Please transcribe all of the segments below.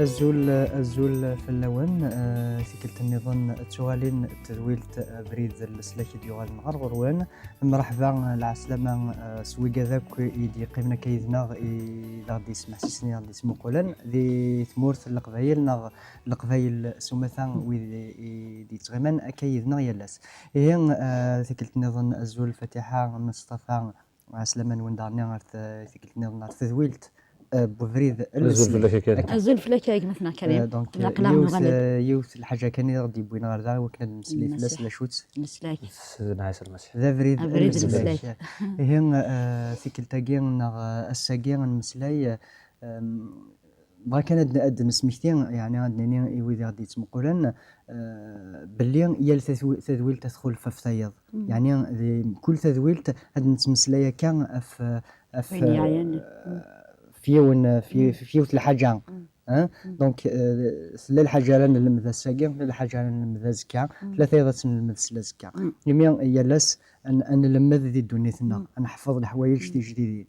الزول في اللون سكلت النظام تشغالين تذويلت بريد السلاك ديال النهار غروان مرحبا العسلامة سوي ذاك يدي قيمنا كيدنا إذا غادي يسمح سيسني غادي يسمو قولان ذي ثمورت القبايل سمثا ويدي تغيمان كيدنا يلاس هي سكلت النظام الزول الفاتحة مصطفى عسلامة وندارني سكلت النظام تذويلت بفريد الزلفله مثلا كريم دونك يوث الحاجه كان غادي بوينا غير وكنا نمسلي فلاس لا شوت مسلاك نعيس المسيح ذا فريد المسلاك هي ثيكلتاكين الساكين المسلاي بغا كان اد نسميتين يعني غادي يويدي غادي تمقولن باللي يال تذويل تدخل في فيض يعني كل تذويل هاد نتمسلايا كان في الحاجه دونك لا الحاجه لا نلمذ الساقي لا الحاجه لا نلمذ الزكا ثلاثه يضات نلمذ الزكا يمين يلاس ان نلمذ ذي دنيتنا نحفظ الحوايج جديدين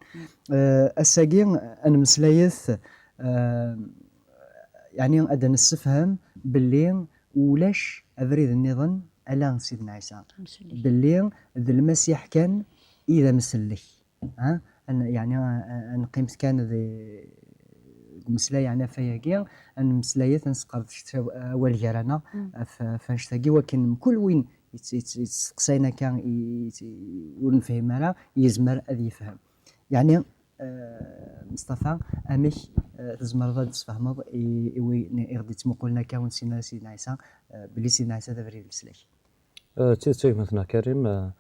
الساقي ان مسلايث يعني ادى نستفهم باللي ولاش افريد النظام على سيدنا عيسى باللي ذا المسيح كان اذا مسلك يعني أنا قيمت كان ذي مسلاي يعني فياقي أن مسلايات نسقط أول جرانا فنشتاقي ولكن كل وين يتسقسينا كان ونفهم راه يزمر أذي يفهم يعني مصطفى أمش تزمر ذا تفهمض يغدي تمقولنا كون سيدنا عيسى بلي سيدنا عيسى ذا فريد المسلاك تيتسيك مثلا كريم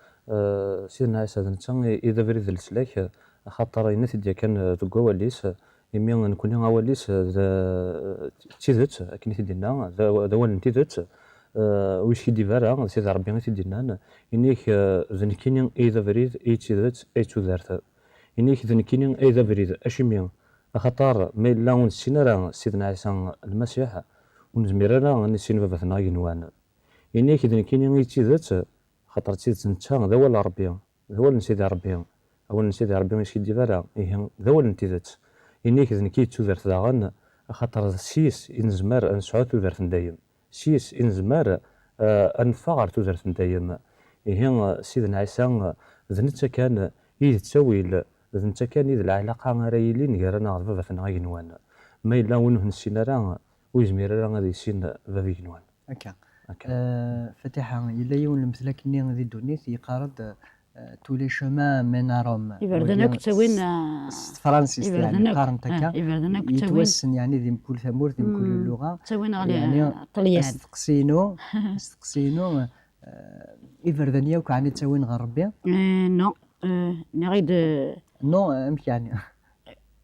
سيدنا عيسى إذا فريد المسلاك خاطر ينث ديال كان تقوى وليس يمين نكون وليس تيزت كي تدينا ذا وين تيزت ويش كي ديفارا سيد ربي تدينا انيك ذنكين اذا فريد اي تيزت اي تودارت انيك ذنكين اذا فريد اشمي خاطر ما لا ونسينا سيدنا عيسى المسيح ونزميرنا نسين بابثنا ينوان انيك ذنكين اي تيزت خاطر تيزت نتا ذا ولا ربي ذا ولا سيد ربي أول نسيت ربي ماشي ديفالا إيه ذول نتيذات إنيك ذن كي تودرت داغن خاطر سيس إنزمار أنسعى تودرت ندايم سيس إنزمار أنفغر تودرت ندايم إيه سيدنا عيسى ذنتا كان إذ تسويل ذنتا كان إذ العلاقة رايلي نقرانا غير بابثنا غينوان ما إلا ونه نسينا راه ويزمير راه غادي يسين بابي غينوان هكا فتحة إلا يون المسلك ني غادي دونيت يقارد tous les chemins mènent à Rome. يبردنا كتوين فرنسيس يعني قارنتك يتوسن يعني ذي كل ثمور ذي كل اللغة توين على طليان استقسينو يبردنيا وكعني توين غربي نو نريد نو يعني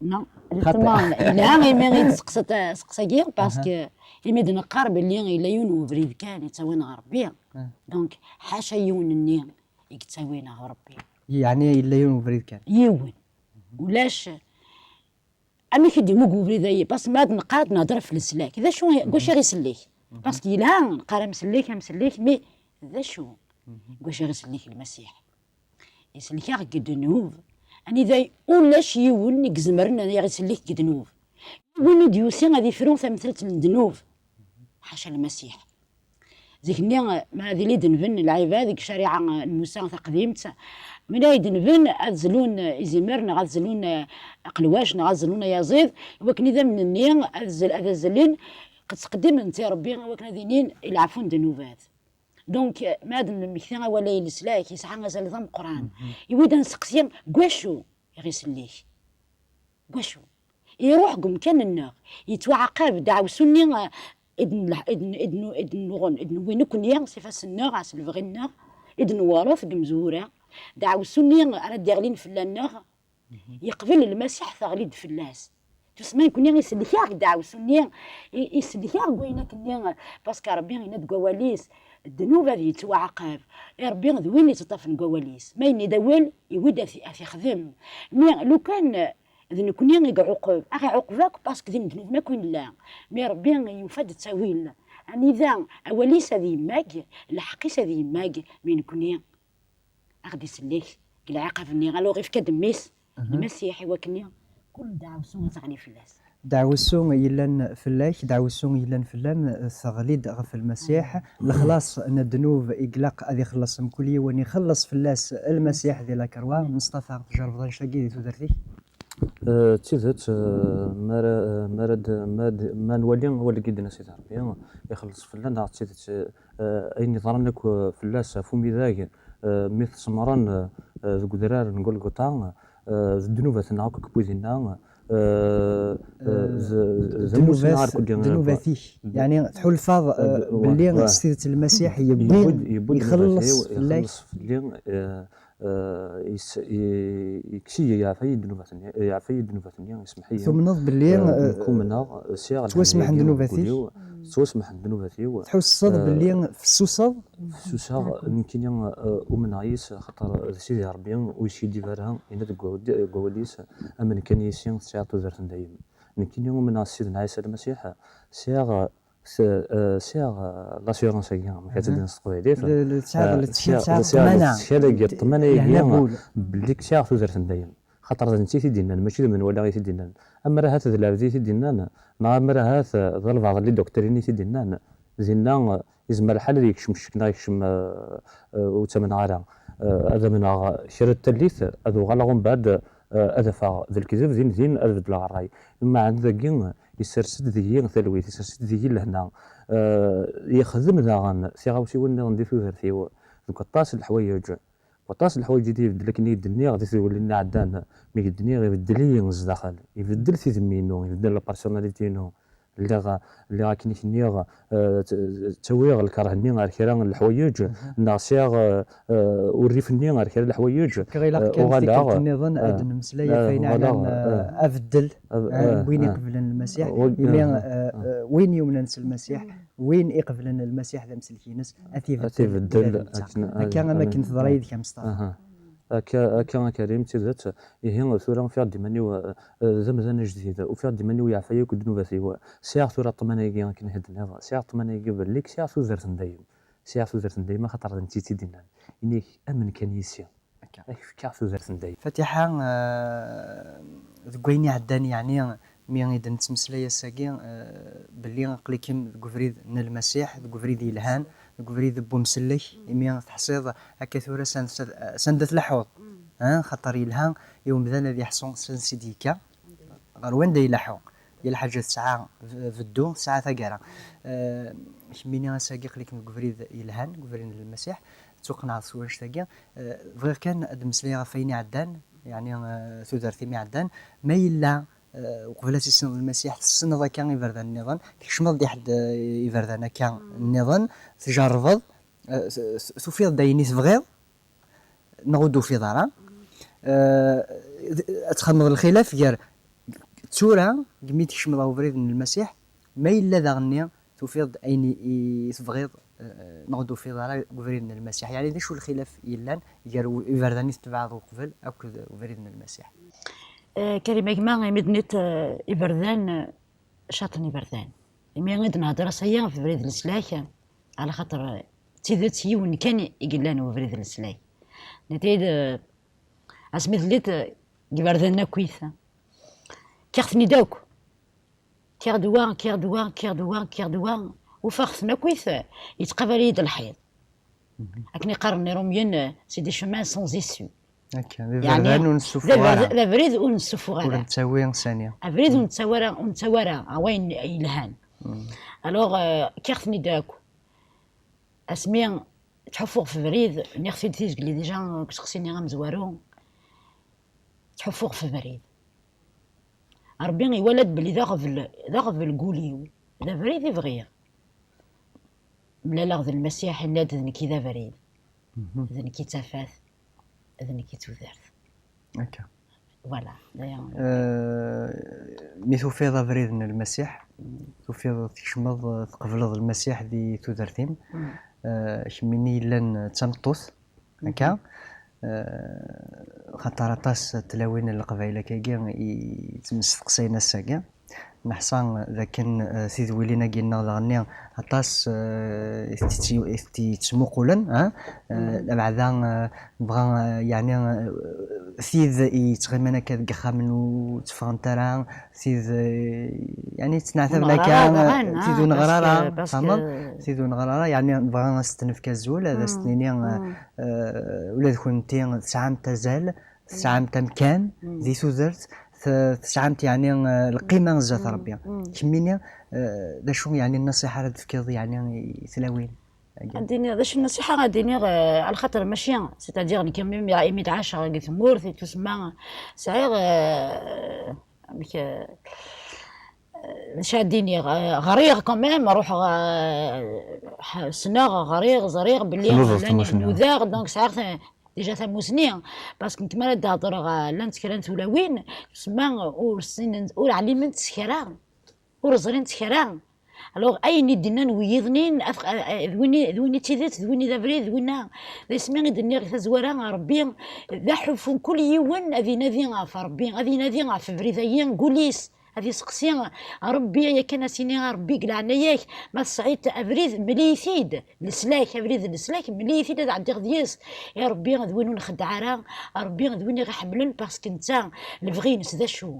نو لا ما غير سقساكير باسكو يمدنا قرب اللي الا يون بريد كان توين غربي دونك حاشا يون النير يكتسوينها ربي يعني إلا يون بريد كان يون ولاش أمي كي ديمو بريد ذي بس ما نقاد نهضر في السلاك ذا شو واش غيسليك باسكو يلها نقرا مسليك مي ذا شو واش غيسليك المسيح يسليك قد نوف اني ذا ولاش يون يكزمرنا غيسليك قد نوف وين ديوسي غادي يفرون ثمثلة الدنوف حاشا المسيح ذيك النيا ما هذه اللي دنفن العيبه هذيك شريعه موسى قديمت من هاي دنفن غزلون ازمرنا غزلون قلواشنا غزلون يزيد وكن اذا من النيا الزلين قد تقدم انت ربي وكن ذينين يلعفون دنوبات دونك ما هذا المكثين ولا يلسلاك يسعى غزل ضم قران يود نسقسي كواشو يغسليك كواشو يروح قم كان النار يتوعقب دعو سني إدن وين كن يان سيفاس النار عس الفغنار إدن وراث جمزورة دعو سني رد يغلين في النار يقبل المسيح ثغليد في اللاس تسمع يكون يان يسليك دعو سني يسليك وين كن يان باسكو ربي يند قواليس الذنوب هذه يتوعقب ربي وين يتطفن قواليس ما يدول يود في خدم مي لو كان إذا كون يعقب أخي عقبك باسكو ذي ندنوب ما كون لا مي ربي يفاد تساويل يعني إذا أوليس ذي ماج الحقيس ذي ماج من كوني أغدي سليك العقب إني غالو غير في كدميس المسيحي وكني كل دعوة تغني فلاس دعوسون يلان فلاك دعوسون يلان فلان ثغليد غف المسيح الخلاص ان الذنوب يقلق هذه خلص كل وني خلص فلاس المسيح ذي لاكروا مصطفى جرفضان شاقي تودرتي تيزت ما نولي هو اللي قيدنا سيدي ربي يخلص فلان تيزت اين ظرنك فلاس فمي ذاك مثل سمران ذو درار نقول قطع الذنوب نعاك كبوزينا ذنوباتي يعني تحول الفاظ باللي استيدت المسيح يبين يخلص فلان يكشي يعفي الذنوبات يسمح لي ثم نض باللي كومنا سياغ توسمح الذنوباتي توسمح الذنوباتي تحوس الصد باللي في السوسه في السوسه يمكن ومن عيس خاطر سيدي ربي ويشي ديفارها إن قوليس أمن كان يسين ساعة زرت دايما يمكن يوم من سيدنا عيسى المسيح سياغ لاسيورونس كاع ما كتبدا نسقو سياغ الطمانه بلي سياغ زرت دايما خاطر انت تيدينا ماشي من ولا غير تيدينا اما راه هذا العبد تيدينا ما راه هذا ظل بعض اللي دكتورين تيدينا زينا يزمر الحال يكشم الشكل يكشم وثمن عارة هذا من شر التليث هذا غلغم بعد هذا فا ذا الكذب زين هذا بدل الراي اما عند ذاك يسرسد ذي ثلويث يسرسد ذي لهنا يخدم ذا سيغاوسي ولا ندير ثوثرتي القطاس الحوايج وطاس الحوايج دي يبدل لك الدنيا غادي تولي لنا عندنا مي الدنيا يبدل لي داخل يبدل في ذمينو يبدل البارسوناليتينو اللي غاكني كنيغ تسويغ الكرهني غير كيران الحوايج ناصيغ وريفني غير كيران الحوايج كغيلا كان النظام ادن مسلايه فين على افدل وين يقبل المسيح وين يمننس المسيح وين يقبل المسيح ذا مسلكينس اتيفدل كان ما كنت ضريد كمصطفى كان كريم تزات يهين ثورة في ديمانيو زمزان جديدة وفي ديمانيو يعفيك ودنوباتي سياق ثورة طمانية كان هدنا سياق طمانية قبل ليك سياق ثورة دايم سياق ثورة دايم خاطر انت تيدينا انك امن كان يسيا سياق ثورة دايم فتحة ذكويني عداني يعني مين إذا نتمسلي ساقي باللي نقليكم قفريد من المسيح قفريد يلهان قفريد بومسلي مين تحصيد هكا ثورة سندت الحوض خاطر يلهان يوم ذا الذي يحصون سنسيديكا غير وين دا يلحو الحاجة ساعة في الدو ساعة ثقارة مين ساقي قليكم قفريد يلهان قفريد المسيح تقنع صورش ثقا غير كان المسلي غفيني عدان يعني ثودرتي مي عدان ما يلا وقبل سنة المسيح السنة كان يفردان النظام كشمل دي حد يفردان كان النظام تجربض سوفيض دايني تبغيض نغدو في دارا تخمض الخلاف غير تورا قميت كشمل وفريد من المسيح ما إلا ذا توفيض أين تبغيض نغدو في دارا وفريد من المسيح يعني ذي شو الخلاف يلان غير يفردان تبعض قبل أكو وفريد من المسيح كلمة كما مدنت إبردان شاطن إبردان مي غيد نهضر صيا في بريد السلاك على خاطر تيدت يون كان يقلانو في بريد السلاك نتيد اسميت ليت إبردان كويثة كيختني داوك كيردوان وفاختنا كويثة يتقبل يد الحيط أكني قرني روميين سي دي شومان سونز إسو يعني لا بريد ونسفو غادا ونتساوي ثانية بريد ونتساورا وين يلهان الوغ كيختني داكو اسمي تحفوق في بريد نيختي تيجي لي ديجا كتخصيني غمزوارو تحفوق في بريد ربي يولد بلي ذا غفل قوليو ذا بريد يبغي ملا لاغذ المسيح لا ذنكي ذا بريد ذنكي تفاث إذن كي توذرت هكا فوالا مي توفيض بريد من المسيح توفيض تكشمض تقبلض المسيح ذي توذرتين شميني لن تمطوث هكا خاطر طاس تلاوين القبائل كاكا يتمسقسينا الساكا نحصان ذا كان سيد ولينا قلنا لغنيا عطاس تسمو قولن بعدا نبغى يعني ثيذ يتغمنا كذا خامن وتفهم ترى ثيذ يعني تنعتب لك ثيذ نغرارا فهمت ثيذ نغرارا يعني بغا نستنف كزول هذا سنيني ولا كنتي سعام تزال سعام تمكان ذي سوزرت سعام يعني القيمة نزات ربي كميني دا شو يعني النصيحة راه تفكير يعني ثلاوين عندي هذا النصيحة غاديني على خاطر ماشي سيتادير ني كميم يا إيمي 10 قلت مورث تسمى صحيح شاديني غريغ كمان روح سنة غريغ باللي نوذاغ دونك صحيح ديجا ثموسني باسكو نتمنى تهضر لانت كرانت ولا وين تسمى ورسين ور علمت سكرا ورزرين سكرا الوغ اين يدنا نويضنين ذويني تيذات ذويني ذا فريد ذوينا ذا سمي دنيا تزورا ربي ذا حف كل يوم هذه نادي في ربي هذه نادي في فريدايين قوليس هذه سقسي ربي يا كان سيني ربي قلعنا ياك ما صعيت افريد مليثيد السلاك افريد السلاك مليثيد هذا عندي غديس يا ربي ذوينو نخدع راه ربي ذويني غحملن باسكو نتا الفغينس ذا شو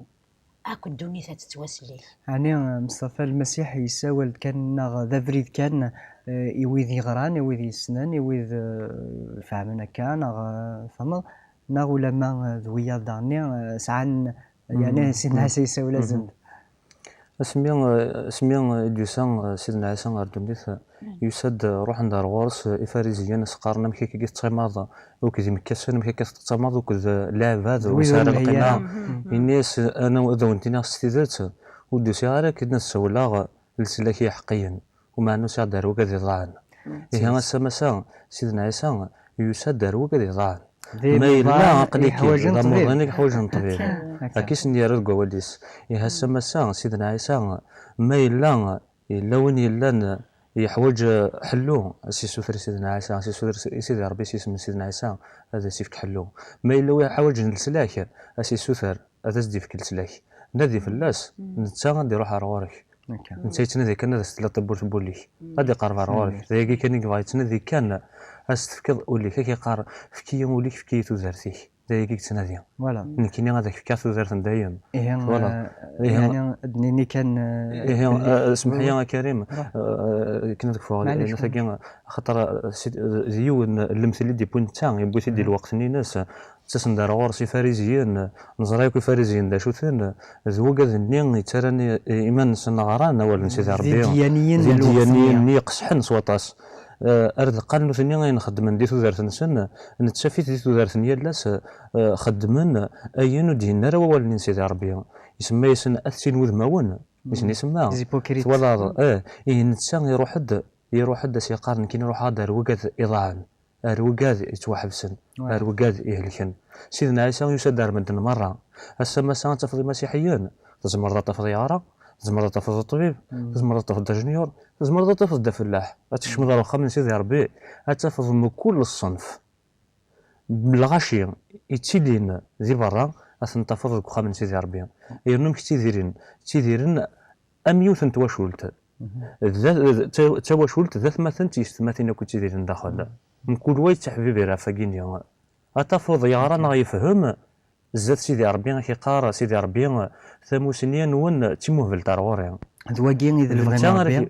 اكو الدنيا تتواسلي يعني مصطفى المسيح يساول كان ذا فريد كان يويذي غران يويذي سنان يويذ فهمنا كان فما ناغو لما ذويا داني سعان يعني سيدنا عيسى يساول لازم اسمي اديوسان سيدنا عيسى اردونيث يسد روح ندار غورس افاريزيان سقارنا مكي كي تسماض وكذا مكسن مكي كتسماض وكذا لعبات وسار القناع الناس انا وذونتنا استيزات ودوسي غير كنا سولا السلاكي حقيا وما انه سادر وكذا ضاعن هي السماسه سيدنا عيسى يسد وكذا ضاعن ما إلا عقلي كي ضمغني حوايج طبيعي أكيس ندير القواليس يهسا مسا سيدنا عيسى ما إلا وين إلا يحوج حلو سي سوثر سيدنا عيسى سي سوثر سيدي ربي سي من سيدنا عيسى هذا سيفك حلو ما إلا يحوج السلاك سي سوثر هذا سديفك السلاك نادي في اللاس نتا غادي يروح روارك نتا يتنادي كان هذا ستلا طبور بوليك غادي يقرب روارك ذاك كان يبغى يتنادي كان استفكر ولي كي قار فكي وليك فكي تزرتي دايك تنادي فوالا نكيني هذاك فكا تزرت دايم فوالا يعني دنيني كان اسمح لي يا كريم كنا فوق مثلا خاطر زيون المثل دي بوينتان يبغي يدي الوقت ناس تسندر غورسي فاريزيين نزرايكو فاريزيين دا شوثين زوجا ذنين تراني ايمان سنغران ولا نسيت ربي ديانيين يقصحن سواطاس أرد قالوا ثاني غنخدم ندي تودارت نسن نتشافي دي تودارت لاس خدمن أينو دينا راه ولا نسيت ربي يسمى يسن أثين وذماون يسمى ولا نتسا يروح حد سيقارن كي نروح هذا روقاد إضاعن روقاد يتوحبسن روقاد يهلكن سيدنا عيسى يسدر من مرة هسا مسا تفضي مسيحيين تزمر تفضي عرا تزمر تفض الطبيب تزمر تفض جونيور تزمر تفض فلاح غتشمل راه من سيدي ربي غتفض من كل الصنف بالغاشي يتيلين ذي برا غتنتفض كخا من سيدي ربي يرنم تيديرن اميوث تواشولت تواشولت ذات مثلا تيستماتين كنت تيديرن داخل من كل واحد تحبيبي راه فاكينيا غتفض يا رانا غيفهم زاد سيدي ربي كيقار سيدي ربي ثموسنيا ون تيموهبل تاروري دواكين اذا بغينا ربي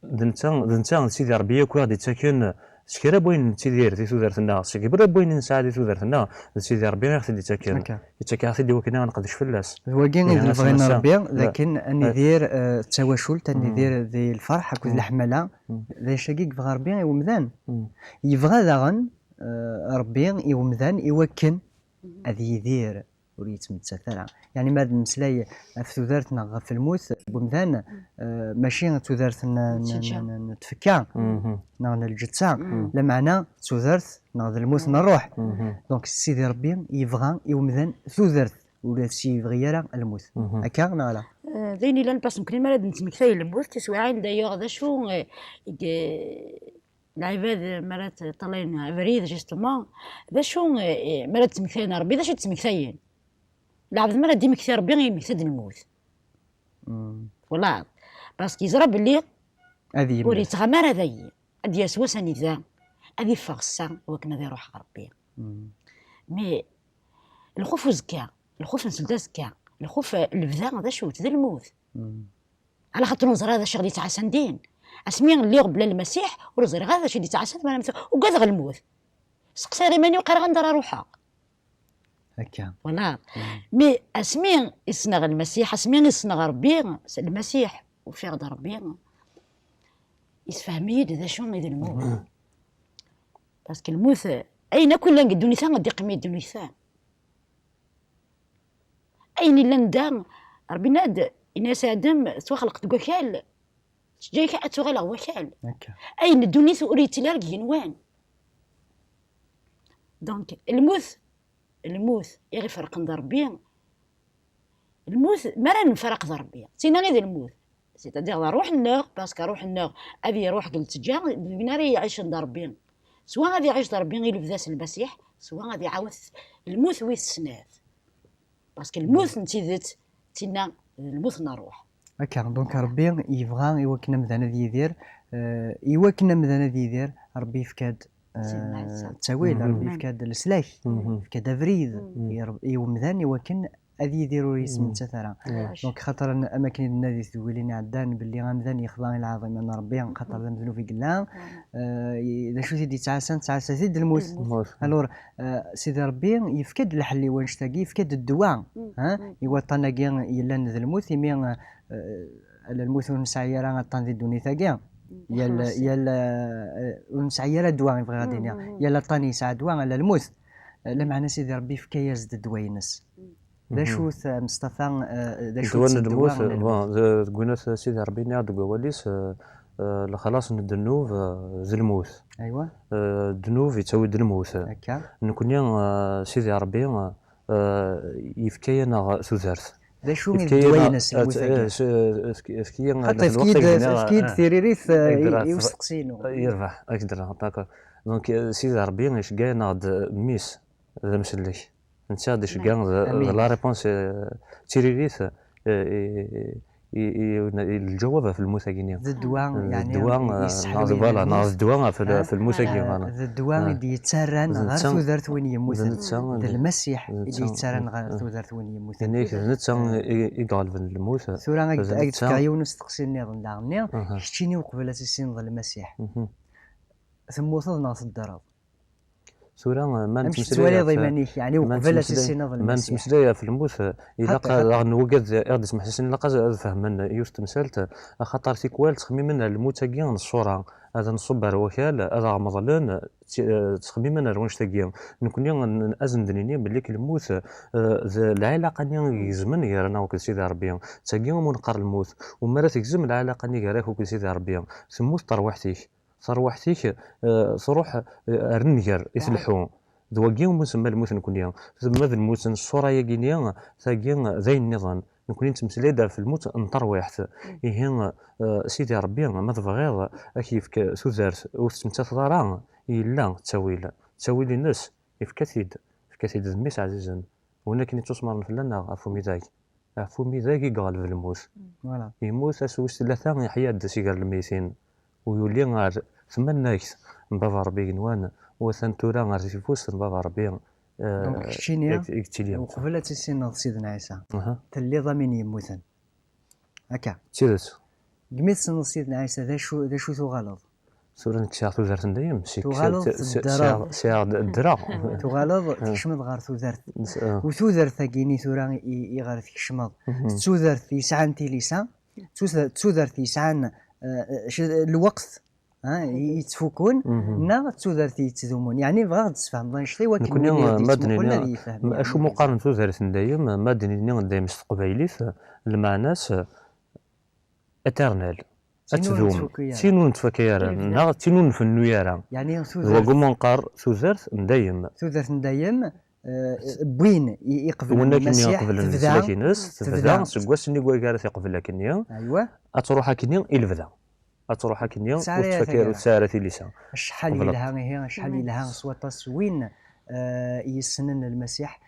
دنتا سيدي ربي كو غادي تاكن سكرا بوين تيدير دي تودرتنا سكبر بوين نساعد دي تودرتنا سيدي ربي غادي تاكن يتاكا خدي وكنا نقدش فلاس دواكين اذا بغينا ربي لكن اني دير التواشل تاني دير ذي الفرح كل الحمله ذي شقيق بغى ربي يومذان يبغى داغن ربي يومذان يوكن هذه يدير وريت متسثرة يعني ما المسلاي في تودرتنا في الموت بمذان ماشي تودرتنا نتفكا نغن الجتسا لمعنى تودرت نغن الموت نروح دونك سيدي ربي يبغى يومذان تودرت ولا سي يبغي الموت هكا نالا ذيني لان باس ممكن مرض نتمكثي الموت تسوى عين دايوغ ذا شو العباد مرات طالعين فريد جوستومون ذا شو مرات تمكثين ربي ذا شو تمكثين العبد مرات دي مكثي ربي يمكثد الموت والله باسكو يزرى بلي هذه ولي تغمر ذي ادي يسوسني ذا ادي فغسا وكنا ذي روح ربي مي الخوف زكا، الخوف نسلدا زكا، الخوف البدا هذا شو ذا الموت. على خاطر نزرى هذا الشغل تاع سندين اسمي اللي قبل المسيح ونزرى هذا الشيء تاع سند وقاد غير الموت سقسي غير ماني وقال غندير روحها هكا ولا مي اسمي يصنع المسيح، اسمي يصنع ربي المسيح وفي غدا ربي يسفهمي ذا شنو ذا الموت. باسكو الموت اين كل الدنيا ثان غادي يقمي الدنيا ثان اين الا ندام ربي ناد الناس ادم توخلق وكال جايك اتوغل وكال هكا اين الدنيا ثوريت لارك ينوان. دونك الموت يغي فرق ضربي الموت ما راه نفرق ضربي سينا غير الموت سيتادير روح النار باسكو روح النار هذه روح قلت جا بنار يعيش ضربي سواء غادي يعيش ضربي غير بذاس المسيح سواء غادي يعاود الموت ويس السنات باسكو الموت نتيذت تينا الموت نروح هكا. دونك ربي يبغى يوكنا مذانا يدير يوكنا مذانا يدير ربي فكاد التاويل ربي فكاد السلاك فكاد افريد يومذان يوكن هذه يديروا يسمى تثرى. دونك خاطر اماكن النادي تقولين عدان باللي غامذان يخضع العظيم ان ربي خاطر ذنب في قلام اذا شو سيدي تعاسن زيد الموت. الور سيدي ربي يفكد الحل ونشتاقي يفكد الدواء يوطنا كاع يلا نذ الموت يمين الموت ونسعي راه طان ذي الدنيا كاع يلا ونسعي الدواء يبغى غادي يلا طاني يسعى دواء على الموت لا معنى سيدي ربي فكا يزد الدواينس ذا شو مصطفى ذا شو الدواء قلنا سيدي ربي نعد وليس خلاص الذنوب الموت. ايوا الذنوب يتساوي الموت هكا. نكون سيدي ربي يفكينا سوزرت ذا شو الدواينس حتى فكيد ثيريريث يوسقسينو يربح اقدر هكاك. دونك سيدي ربي يشكينا ميس ذا مسلك انت هادي شكان لا ريبونس تيريريث الجواب في المساكين الدواء يعني الدواء الدواء في المساكين الدواء اللي يتسرن غير ثوذرت وين يموت المسيح اللي يتسرن غير ثوذرت وين يموت يعني نتا يقال في الموت سورة غير كايون استقسيني ضلعني شتيني وقبل السين المسيح ثم وصلنا في الدرب سورة ما نتمثلها ضيمانيك يعني وقبل السين ما نتمثلها في الموت الا قال نوجد غادي تسمح لسين لقى فهم يوست مسالت خاطر تيكوال تخميمنا الموت كاع الصوره هذا نصبر وكال هذا غمضلان تخميمنا روانش تاكيا نكون نازم دنيني باللي الموت العلاقه ني يزمن يرانا وكل سيدي ربي تاكيا منقر الموت ومرات يزم العلاقه ني راك وكل سيدي ربي تموت تروحتيك صروح رنجر يسلحون ذوقيهم مسمى الموت نكون يوم ثم هذا الموت الصورة يجيني ثاقين ذي النظام نكون تمثلي في الموت نطروحت يهين سيدي ربي ما تبغيض كيف سوزرت وستمتات ضران إلا تسويل الناس في كثيد ذميس عزيزا ولكن تصمر فلنا عفو ميزاك يقال في الموت يموت أسوس ثلاثة يحيا سيقال الميتين ويولي غار ثم الناكس بابا ربي نوان وثنتورا غار سيفوس بابا ربي دونك شتيني وقبل تسين سيدنا عيسى تلي ضامن يموتن هكا تيرت قميت سن سيدنا عيسى ذا شو تغلط سورة نكشاف توزرت نديم سيار الدرا تغلط تكشمض غار توزرت وتوزرت ثاقيني ثورا يغار تكشمض توزرت يسعان تيليسا توزرت يسعان الوقت يتفوكون نا تودرتي يتذومون يعني بغا تفهم بغا نشتي ولكن مدني اشو مقارنه تودرت دايم مدني دايم استقبايليت المعناس اترنال اتذوم تينون تفكيرا نا تينون فنويرا يعني وقوم نقار تودرت دايم بوين يقبل المسيح تبدا سكواس ني كوكارث يقبل لكن ايوا اتروح كنيا الفدا أتروح كنيا وتفكر وتسارتي لسان شحال لها سواطاس وين يسنن المسيح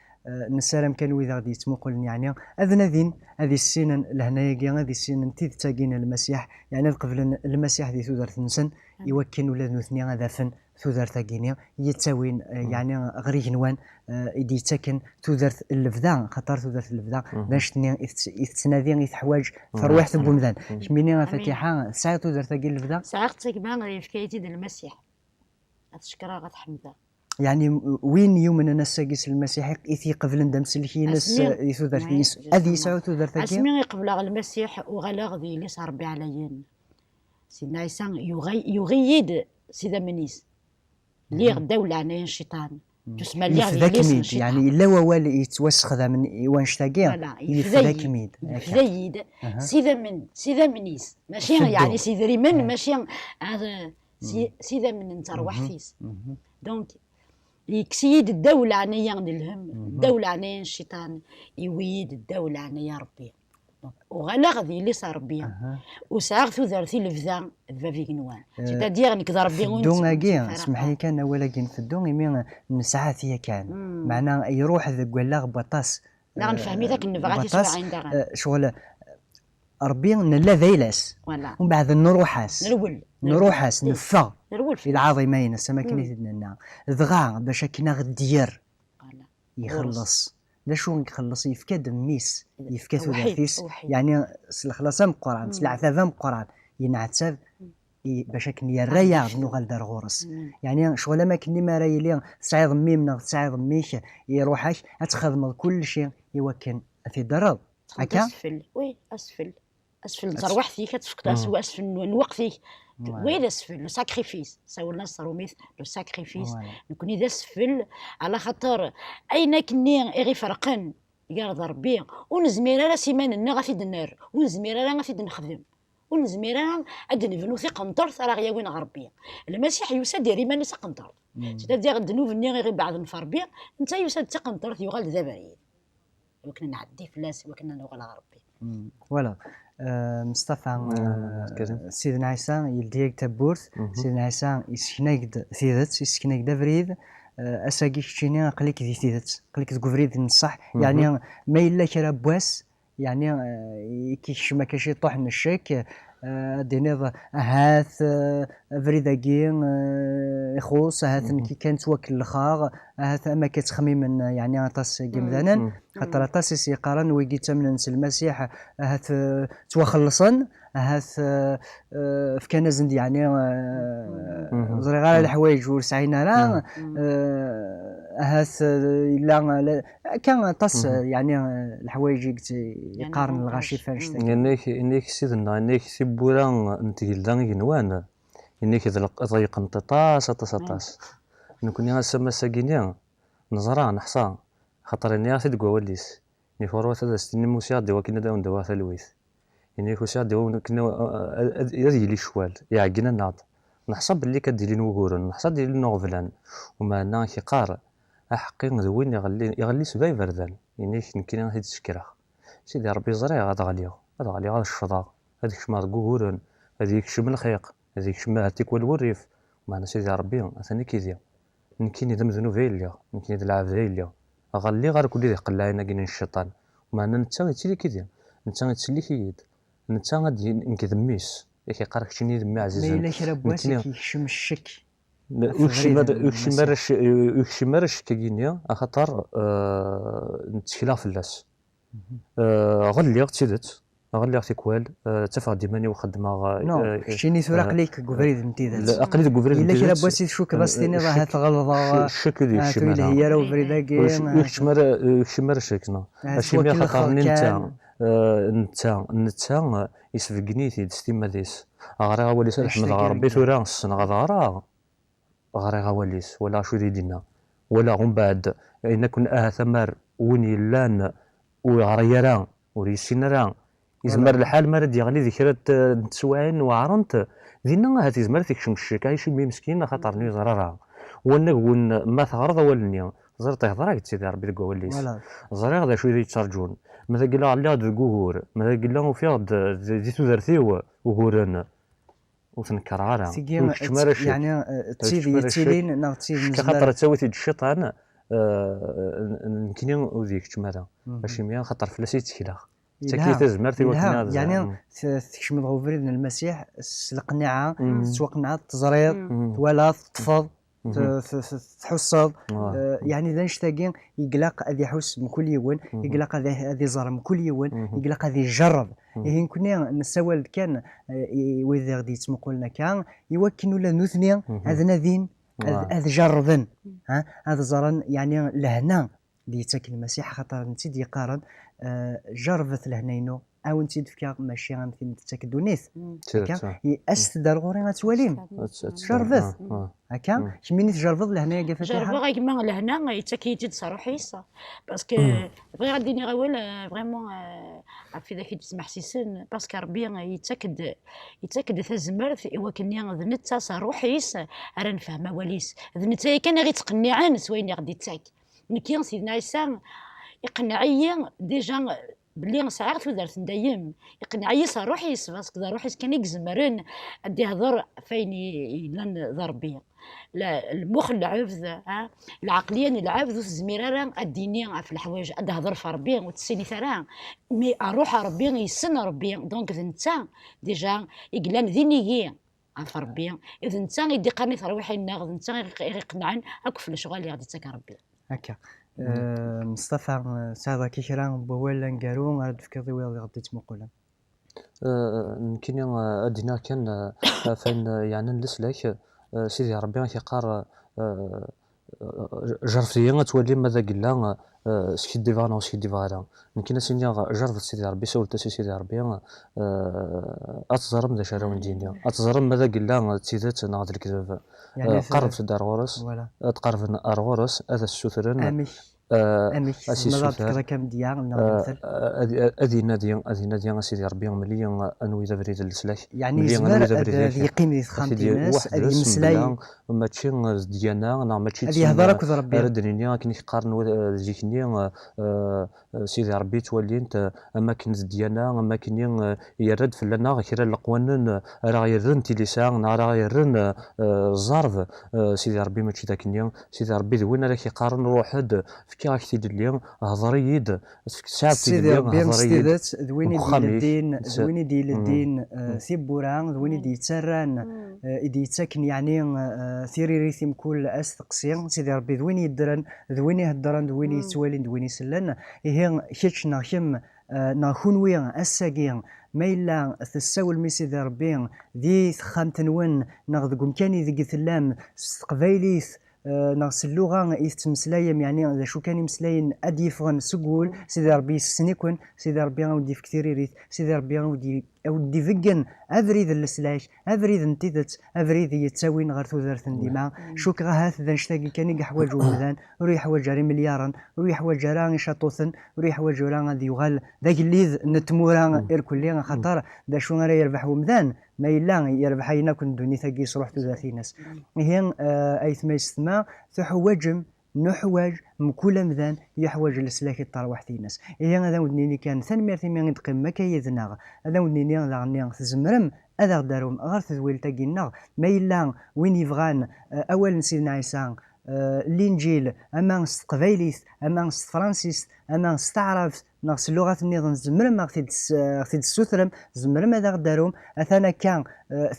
نسالم كان وإذا غادي يتمقل يعني أذن ذين هذه السنن لهنايا كاع هذه السنن تاقين المسيح يعني قبل المسيح ذي تودر نسن يوكن ولاد نثني هذا فن تودرت كينيا يتساوين يعني غريق نوان يدي يتسكن تودرت اللفذان خاطر تودرت اللفذان باش يتنادي يتحواج تروح بومدان كميني فاتحه ساعه تودرت كي اللفذان ساعه تكبان غير فكايتي ديال المسيح غتشكرها غتحمدها يعني وين يوم انا ساقيس المسيح يثي قبل ندم سلكينس يثودر فيس هذه يسعو تودر ثقيل اسمي قبل المسيح وغلا غدي اللي صار ربي عليين سيدنا عيسى يغيد سيدا منيس اللي غدا ولا عنايا الشيطان تسمى اللي غادي يعني لا والي يتوسخ ذا من وانشتاقيا يفذاك ميد يفذيد سيدا منيس ماشي يعني سيدري من ماشي سيدا من انت روح فيس دونك يكسيد الدولة عنايا الهم الدولة عنايا الشيطان يويد الدولة عنايا ربي وغلا غادي اللي صار بيا وساغ ثوثرتي الفذا فافيك نوان سيتادير نك ربي دون كاع اسمح لي كان ولكن في الدون يمين نسعى فيها كان معناه يروح ذاك ولا بطاس لا نفهمي ذاك النفغاتي سوا عندها شغل ربي نلا ذيلاس ومن بعد نروحاس نفا في العظيمين السماكني لنا ذغا باش كنا غدير يخلص لا شو يخلص يفكا دميس يفكا ثلاثيس يعني الخلاصه من القران العتابه من القران ينعتاب باش كن يريا نوغال دار غورس يعني شغل ما كني ما رايلي تسعيض ميمنا تسعيض ميك يروحاش تخدم كل شيء يوكن في درب هكا اسفل وي اسفل تروح فيك تفكر اسفل نوقفيك وين اسفل لو ساكريفيس ساولنا الصروميث لو ساكريفيس نكون اذا اسفل على خاطر اين كني غير فرقن يرضى ربي ونزمير راه سيماننا غافي النار ونزمير راه غافي نخدم ونزمير راه عاد نبنو في قنطر راه غيا وين غربي المسيح يوسد ديري ماني سقنطر سيتادير الذنوب ني غير بعد نفربي انت يوسد تقنطر يغال ذا بعيد وكنا نعدي فلاس وكنا نوغل غربي فوالا مصطفى سيدنا عيسى يلديك تبورث سيدنا عيسى يسكناك ثيذت يسكناك دافريد اساكي كتشيني قليك ذي ثيذت قليك تقفريد نصح يعني ما الا كرا بواس يعني كيش ما كاشي طوح من الشيك دينيض هاث فريداكين يخوص هاث كي كانت وكل الخاغ هاث ما كتخميم يعني طاس جمدانا خاطر طاس سيقارن ويجي تمن المسيح هاث توخلصن هاث في كان زند يعني زري غير الحوايج ورسعينا راه هاث لا كان طاس يعني الحوايج يقارن الغاشي فاش انك سيدنا انك سيبورا نتقل دان ينوان انك ضيق طاس نكون يا سما ساكينيا نزرا نحصا خاطر اني غادي تقوا وليس ني فوروا هذا ستني موسى دوا كنا داون دوا ثلويث اني كوسا دوا كنا هذه لي شوال يعقنا ناض نحسب باللي كدير لي وغورن نحسب ديال نوفلان وما انا كيقار حقي وين يغلي سباي بردان يعني كنا غادي تشكره سيدي ربي زري غاد غاليو غاد الشفضه هذيك شما غورن هذيك شما الخيق هذيك شما هاتيك والوريف معنا سيدي ربي ثاني كيدير نكيني دم ذنوب هيليا نكيني دلعب هيليا غالي غير كل ذي قلاينا كاين الشيطان معنا نتا غيتيلي كيدير نتا غتسلي كيد نتا غادي نكذميس ياك يقارك شي دمي عزيز ما الا كرا بواسي كيشم الشك وكشي مارش كاينيا خاطر نتكلا فلاس غلي تيدت غلي تيكوال تفا ديماني وخدمه نو شيني ثورا قليك غفريد انتيدات اقليد غفريد الا كرا بواسي شو كباستيني راه تغلظه الشك ديال الشمال هي راه فريده كاين وكشي مار شكنا هادشي مي خاطرني نتا يسفقني في دستيما ديس غير وليس احمد ربي ثورا السنه غدارا غير وليس ولا شو دينا ولا غم بعد ان كنا ثمر وني لان وغريران وريسينران يزمر الحال مرد يغلي ذكرت تسوعين وعرنت دينا هاتي زمر تكشم الشك عايش مي مسكين خاطرني زرارا ون ما ثغرض ولني زرت هضراك سيدي ربي تقول وليس زري غدا شويه يتشارجون ماذا قال على هذا الجوهور ماذا قال له في هذا دي تزرثيو وهورن وتنكر على يعني تيلين نغتي خاطر تسوي الشيطان يمكن وذيك تمالا ماشي ميا خاطر فلاسي تكلا تكيت زمرتي وكنا يعني تكشم غوفريد المسيح القناعه توقنع التزرير ولا تطفض تحصل يعني ذا نشتاقين يقلق هذا يحس من كل يوم، يقلق هذا يزرم من كل يوم، يقلق هذا يجرب. إيه كنا نسوال كان وإذا غادي يتمقلنا كان يوكلوا ولا نثني هذا نذين هذا جربن هذا زرن يعني لهنا اللي يتاكل المسيح خاطر نتي يقارن جربت لهنينو او نتي دفكا ماشي غنمثل تاكل دونيث هكا استدار غوري غتوليم جربت هكا كميني تجربت لهنايا كيف جربت غير كما لهنا يتاكيتي صراحه باسكو بغي غادي نغول فريمون في ذاك تسمح سيسن باسكو ربي يتاكد تزمرت وكني ذنت صروحيس راه نفهم وليس ذنت كان غير تقنعان سويني غادي تاك نكي سيدنا عيسى يقنعيا ديجا بلي نسعى في دارت ندايم يقنعي صروحي باسكو روحي كان يكزمرن ادي هضر فين لان ضربيه لا المخ العبث العقليه العبث الزميره اديني في الحوايج ادي هضر في ربي وتسيني ثرا مي اروح ربي يسن ربي دونك انت ديجا يقلان ذينيي في ربي اذا انت يدي قرني تروحي الناغ انت يقنعن هاك في الشغل اللي غادي تاك ربي هكا مصطفى ساعة كيشرا بولا نقارو غاد فكري ويلي غادي تمقولا يمكن ادينا كان فين يعني نسلك سيدي ربي كيقار جرفتي تولي ماذا قلنا سكي ديفانا وسكي ديفانا يمكن سيني جرفت سيدي ربي سولت سيدي ربي اتزرم ذا شراو ندينيا اتزرم ماذا قلنا تيدات ناض الكذب يعني قرب في الدار غورس تقرب الغورس هذا السوثرن اميش ماذا تكرا كم ديال مثل ادي نادي سيدي ربي ملي انوي ذا بريد السلاك يعني زمر يقيم لي خامتي ناس ادي مسلاي ماشي ديالنا نا ماشي ادي هضرك ربي ردني كي نقارن جيكني سيدي ربي تولي انت اماكن ديالنا اماكن يرد في لنا كيرا القوانين راه يرن تيليسان راه يرن الزرف سيدي ربي ماشي داكني سيدي ربي وين راه كيقارن واحد كي راك تيدير هضريد ساعه سيدي ربي مستيدات ذويني ديال الدين ذويني ديال الدين ثيبوران ذويني دي تسران يدي تاكن يعني ثيري ريثم كل استقسي سيدي ربي ذويني يدرن ذويني هدران ذويني يتوالين ذويني سلان هي كيتش ناخم ناخونوي اساكي ما إلا تساول مي سيدي ربي ذي خامتنون ناخذ كمكاني ذي ثلام قبايليث ناقص اللغة يتمسلايم يعني إذا شو كان يمسلاين أدي فغن سقول سيدي ربي السنيكون سيدي ربي غودي في كثير يريد سيدي ربي غودي فيجن أفريد السلاش أفريد انتدت أفريد يتساوين غير ثوذرت ديما شو كغاهات ذا نشتاقي كان يحواج ومذان وريح حواج مليارا وريح حواج راني شاطوثن وريح حواج راني ذي يغال ذاك اللي نتمورا إركولي خطر ذا شو غير يربح ومذان ما إلا يربح يناكن دوني ثقي صروح ذاتي ناس هي أيث ما يستمع تحواجم نحواج مكل مذان يحواج السلاك الطروح في ناس هي هذا ودني كان ثاني من يتقم ما كيذنا هذا ودني غني تزمرم هذا دارهم غير تذويل تاقينا ما إلا وين يبغان أول سيدنا عيسى الانجيل اما قبايليث اما فرانسيس اما استعرف ناقص اللغه النظام زمر ما غتي السوثرم زمر ما داروم اثنا كان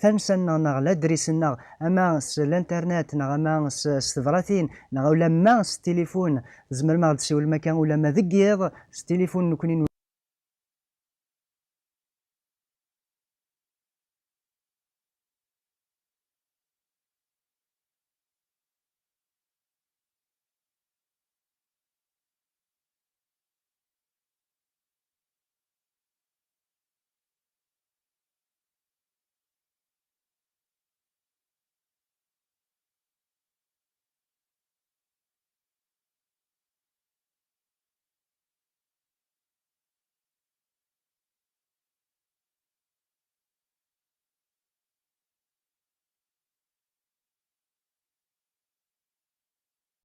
ثانسنا نغلا دريسنا اما الانترنت اما السفراتين ولا ما التليفون زمر ما غتسول المكان ولا ما ذكيض التليفون نكونين